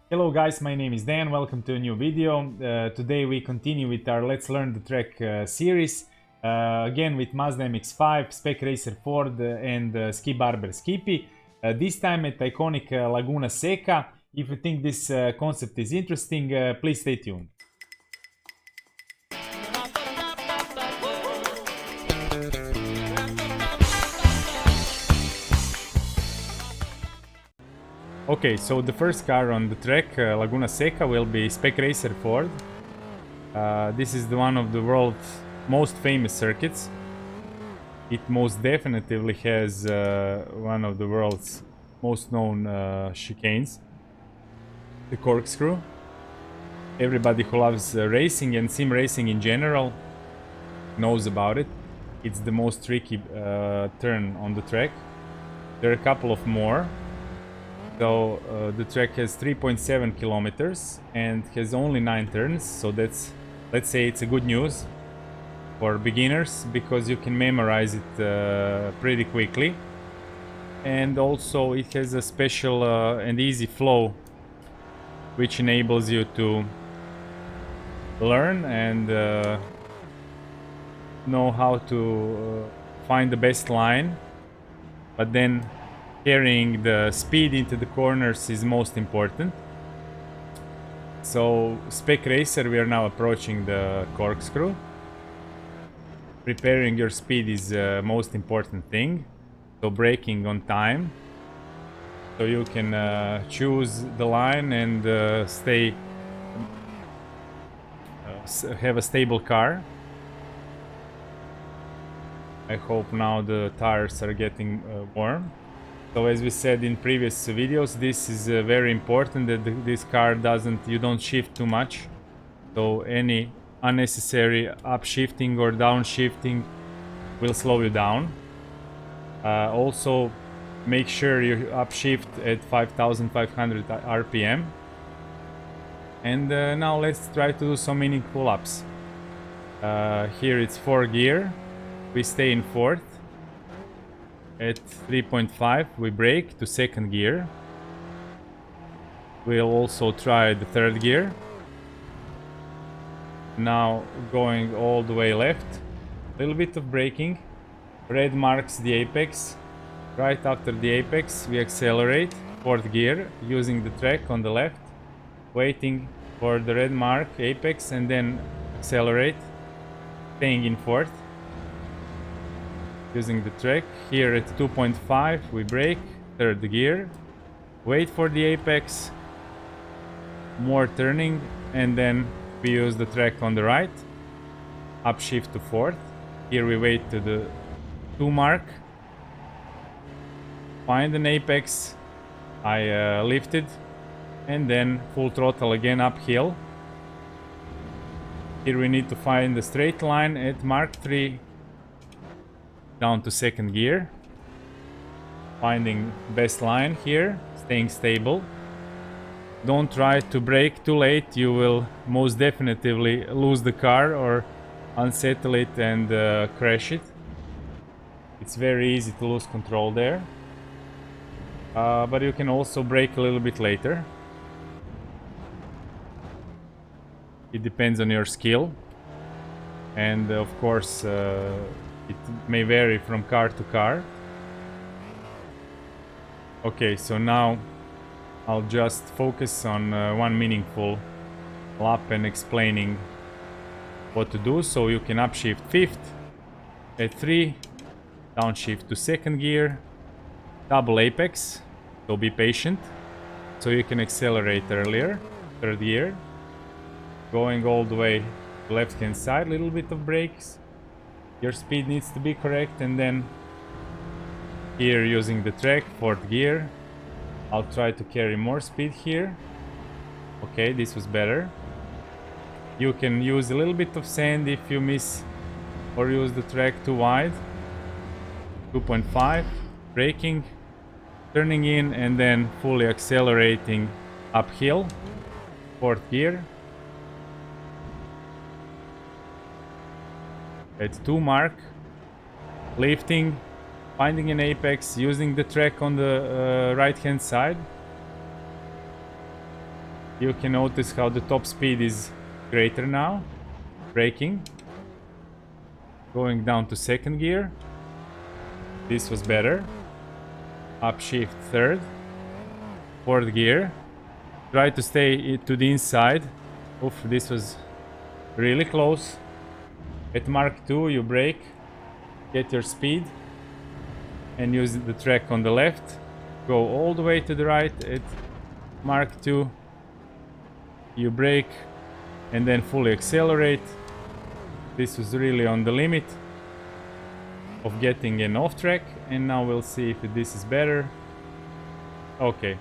Hello guys, my name is Dan, welcome to a new video. Today we continue with our Let's Learn the Track series. Again with Mazda Mx5, Spec Racer Ford and Ski Barber Skippy. This time at iconic Laguna Seca. If you think this concept is interesting, please stay tuned. Okay, so the first car on the track, Laguna Seca, will be Spec Racer Ford. This is one of the world's most famous circuits. It most definitely has one of the world's most known chicanes, the corkscrew. Everybody who loves racing and sim racing in general knows about it. It's the most tricky turn on the track. There are a couple of more. So the track has 3.7 kilometers and has only 9 turns, so that's, let's say, it's a good news for beginners because you can memorize it pretty quickly. And also it has a special and easy flow which enables you to learn and know how to find the best line, but then carrying the speed into the corners is most important. So Spec Racer, we are now approaching the corkscrew. Preparing your speed is the most important thing. So braking on time, so you can choose the line and have a stable car. I hope now the tires are getting warm. So as we said in previous videos, this is very important that this car you don't shift too much. So any unnecessary upshifting or downshifting will slow you down. Also make sure you upshift at 5500 RPM. And now let's try to do some mini pull-ups. Here it's 4th gear. We stay in 4th. At 3.5 we brake to 2nd gear. We'll also try the 3rd gear. Now going all the way left. A little bit of braking. Red marks the apex. Right after the apex we accelerate. 4th gear using the track on the left. Waiting for the red mark apex and then accelerate. Staying in 4th. Using the track. Here at 2.5 we brake, 3rd gear, wait for the apex, more turning, and then we use the track on the right, upshift to 4th. Here we wait to the 2 mark, find an apex, I lifted, and then full throttle again uphill. Here we need to find the straight line at mark 3, down to 2nd gear, finding best line here, staying stable. Don't try to brake too late, you will most definitely lose the car or unsettle it and crash it. It's very easy to lose control there, but you can also brake a little bit later. It depends on your skill, and of course it may vary from car to car. Okay, so now I'll just focus on one meaningful lap and explaining what to do. So you can upshift 5th at 3, downshift to 2nd gear, double apex, so be patient. So you can accelerate earlier, 3rd gear, going all the way to left hand side, little bit of brakes. Your speed needs to be correct, and then here using the track, 4th gear. I'll try to carry more speed here. Okay, this was better. You can use a little bit of sand if you miss or use the track too wide. 2.5, braking, turning in, and then fully accelerating uphill, 4th gear. At 2 mark, lifting, finding an apex, using the track on the right hand side. You can notice how the top speed is greater now. Braking. Going down to second gear. This was better. Upshift third. Fourth gear. Try to stay to the inside. Oof, this was really close. At Mark II you brake, get your speed, and use the track on the left. Go all the way to the right. At Mark II you brake and then fully accelerate. This was really on the limit of getting an off track, and now we'll see if this is better. Okay.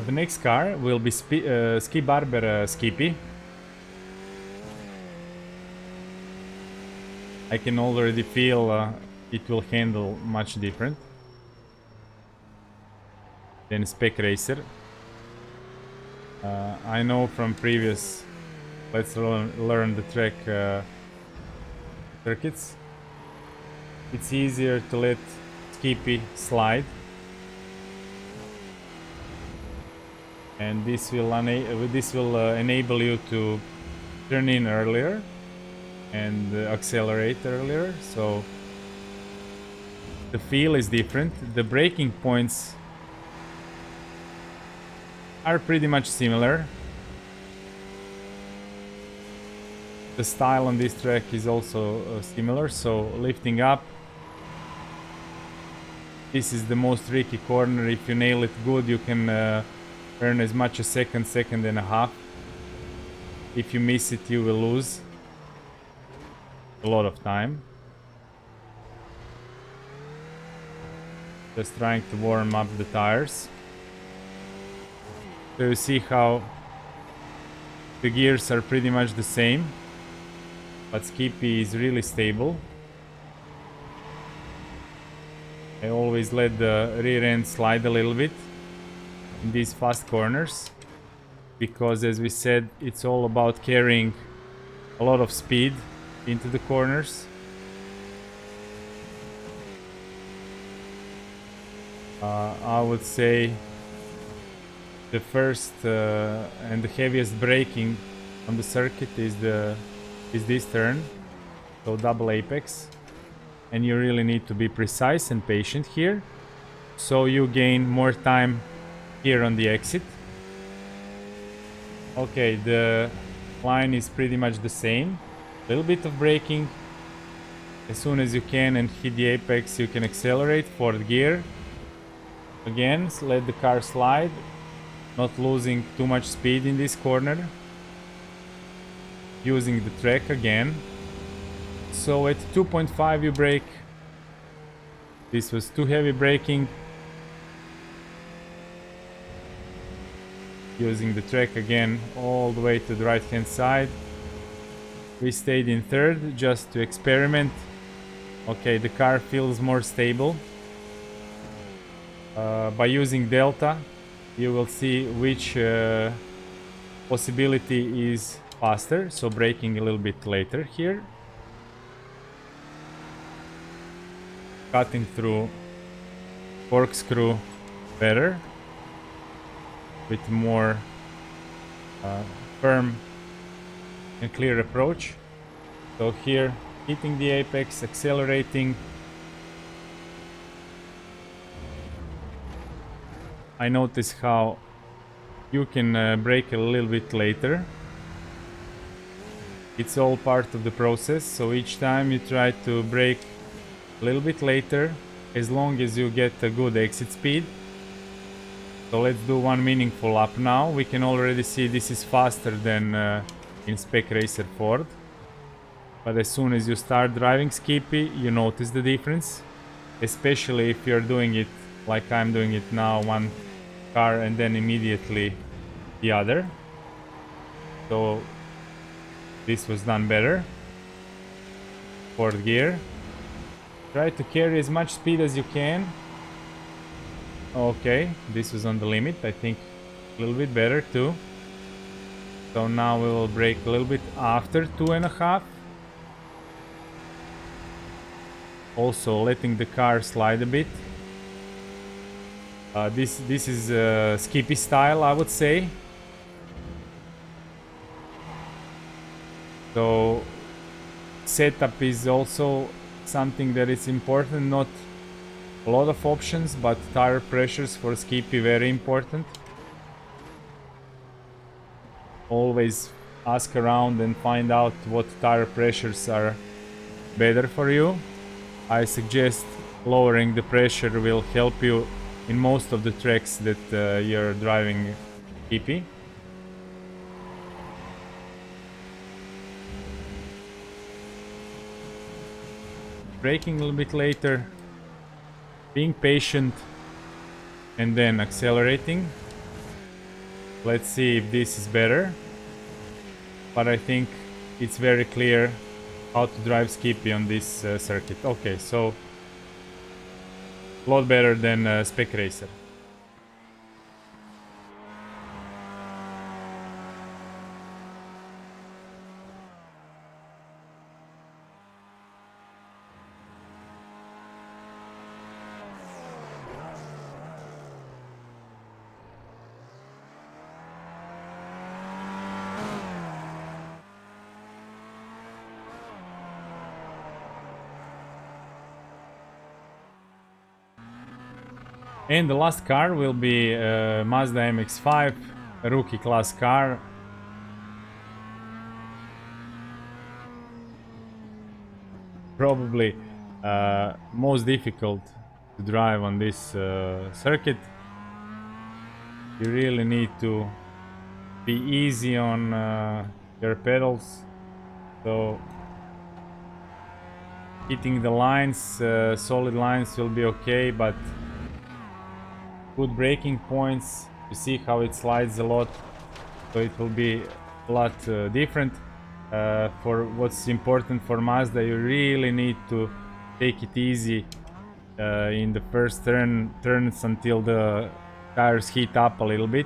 The next car will be Ski Barber Skippy. I can already feel it will handle much different than Spec Racer. I know from previous Let's Learn the Track circuits, it's easier to let Skippy slide, and this will enable you to turn in earlier and accelerate earlier, so the feel is different. The braking points are pretty much similar. The style on this track is also similar, so lifting up, this is the most tricky corner. If you nail it good, you can earn as much as second and a half. If you miss it, you will lose a lot of time. Just trying to warm up the tires. So you see how the gears are pretty much the same, but Skippy is really stable. I always let the rear end slide a little bit in these fast corners, because as we said, it's all about carrying a lot of speed into the corners. I would say the first and the heaviest braking on the circuit is this turn, so double apex, and you really need to be precise and patient here, so you gain more time here on the exit. Okay, the line is pretty much the same. A little bit of braking. As soon as you can and hit the apex, you can accelerate. Fourth gear. Again, let the car slide, not losing too much speed in this corner. Using the track again. So at 2.5 you brake. This was too heavy braking. Using the track again all the way to the right hand side. We stayed in third just to experiment. Okay, the car feels more stable. By using delta, you will see which possibility is faster, so braking a little bit later here. Cutting through corkscrew better, with more firm and clear approach. So here, hitting the apex, accelerating. I notice how you can brake a little bit later. It's all part of the process, so each time you try to brake a little bit later, as long as you get a good exit speed. So let's do one meaningful lap now. We can already see this is faster than in Spec Racer Ford. But as soon as you start driving Skippy, you notice the difference. Especially if you're doing it like I'm doing it now, one car and then immediately the other. So this was done better. Fourth gear. Try to carry as much speed as you can. Okay, this was on the limit. I think A little bit better too. So now we will brake a little bit after 2.5. Also letting the car slide a bit. This is Skippy style, I would say. So setup is also something that is important. Not a lot of options, but tire pressures for Skippy very important. Always ask around and find out what tire pressures are better for you. I suggest lowering the pressure will help you in most of the tracks that you're driving Skippy. Braking a little bit later, being patient, and then accelerating. Let's see if this is better. But I think it's very clear how to drive Skippy on this circuit. Okay, so a lot better than Spec Racer. And the last car will be Mazda Mx5, a rookie class car. Probably most difficult to drive on this circuit. You really need to be easy on your pedals. So hitting the lines, solid lines will be okay, but good braking points. You see how it slides a lot, so it will be a lot different. For what's important for Mazda, you really need to take it easy in the first turns until the tires heat up a little bit.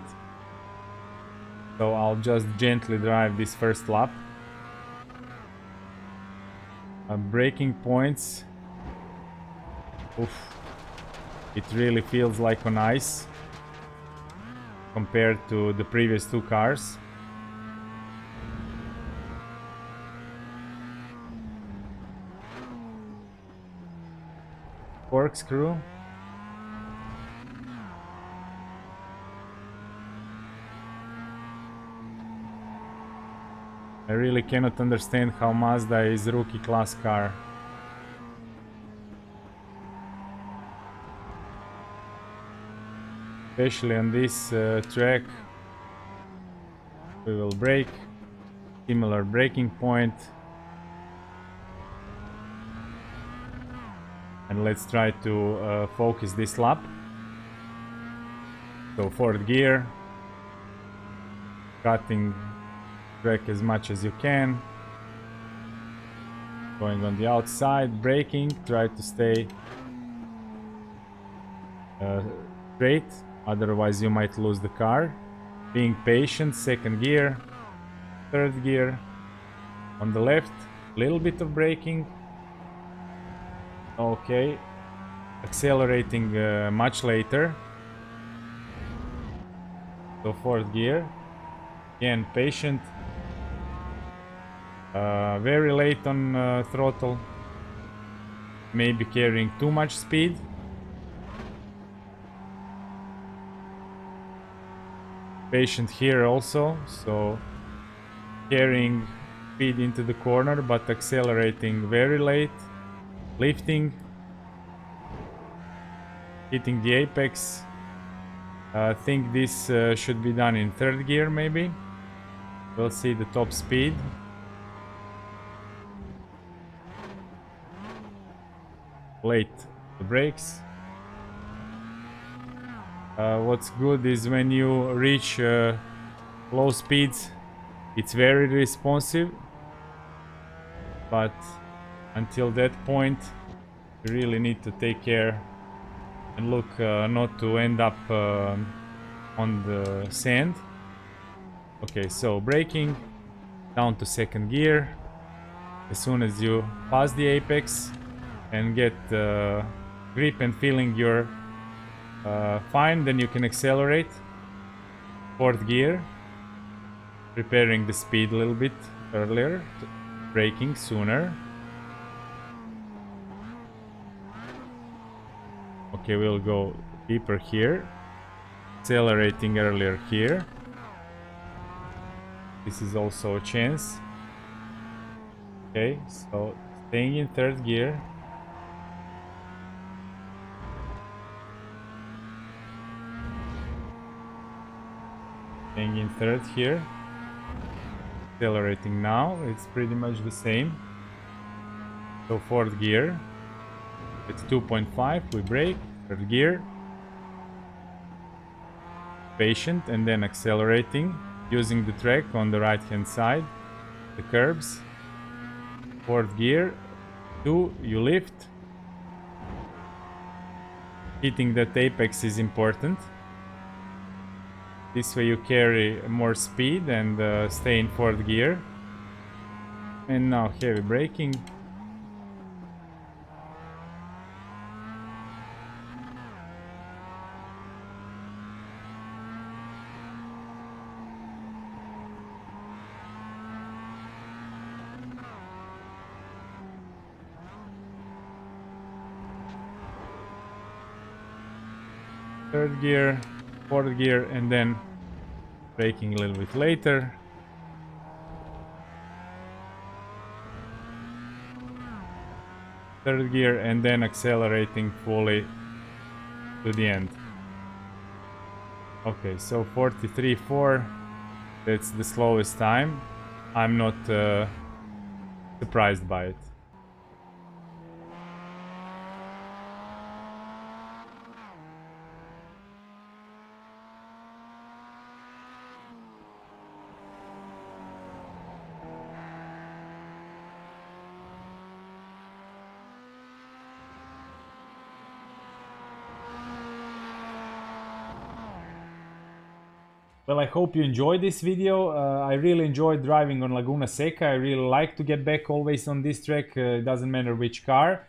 So I'll just gently drive this first lap. Braking points. Oof. It really feels like on ice compared to the previous two cars. Corkscrew. I really cannot understand how Mazda is a rookie class car. Especially on this track. We will brake. Similar braking point. And let's try to focus this lap. So fourth gear. Cutting track as much as you can. Going on the outside, braking, try to stay straight, otherwise you might lose the car. Being patient, second gear, third gear. On the left, little bit of braking. Okay, accelerating much later. So fourth gear, again patient. Very late on throttle, maybe carrying too much speed. Patient here also, so carrying speed into the corner but accelerating very late. Lifting, hitting the apex. I think this should be done in third gear maybe. We'll see the top speed. Late the brakes. What's good is when you reach low speeds, it's very responsive, but until that point you really need to take care and look not to end up on the sand. Okay, so braking down to second gear. As soon as you pass the apex and get grip and feeling you're fine, then you can accelerate. Fourth gear, preparing the speed a little bit earlier, braking sooner. Okay, we'll go deeper here, accelerating earlier here. This is also a chance. Okay, so staying in third gear. Staying in third here. Accelerating now, it's pretty much the same. So fourth gear. It's 2.5, we brake, third gear. Patient and then accelerating, using the track on the right hand side, the curbs. Fourth gear, 2, you lift. Hitting that apex is important. This way you carry more speed and stay in fourth gear. And now heavy braking. Third gear, fourth gear, and then braking a little bit later. Third gear and then accelerating fully to the end. Okay, so 43.4, that's the slowest time. I'm not surprised by it. Well, I hope you enjoyed this video. I really enjoyed driving on Laguna Seca. I really like to get back always on this track. It doesn't matter which car.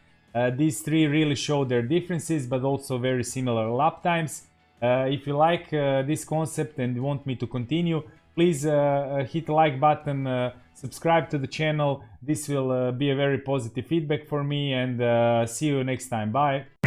These three really show their differences, but also very similar lap times. If you like this concept and want me to continue, please hit the like button, subscribe to the channel. This will be a very positive feedback for me, and see you next time. Bye.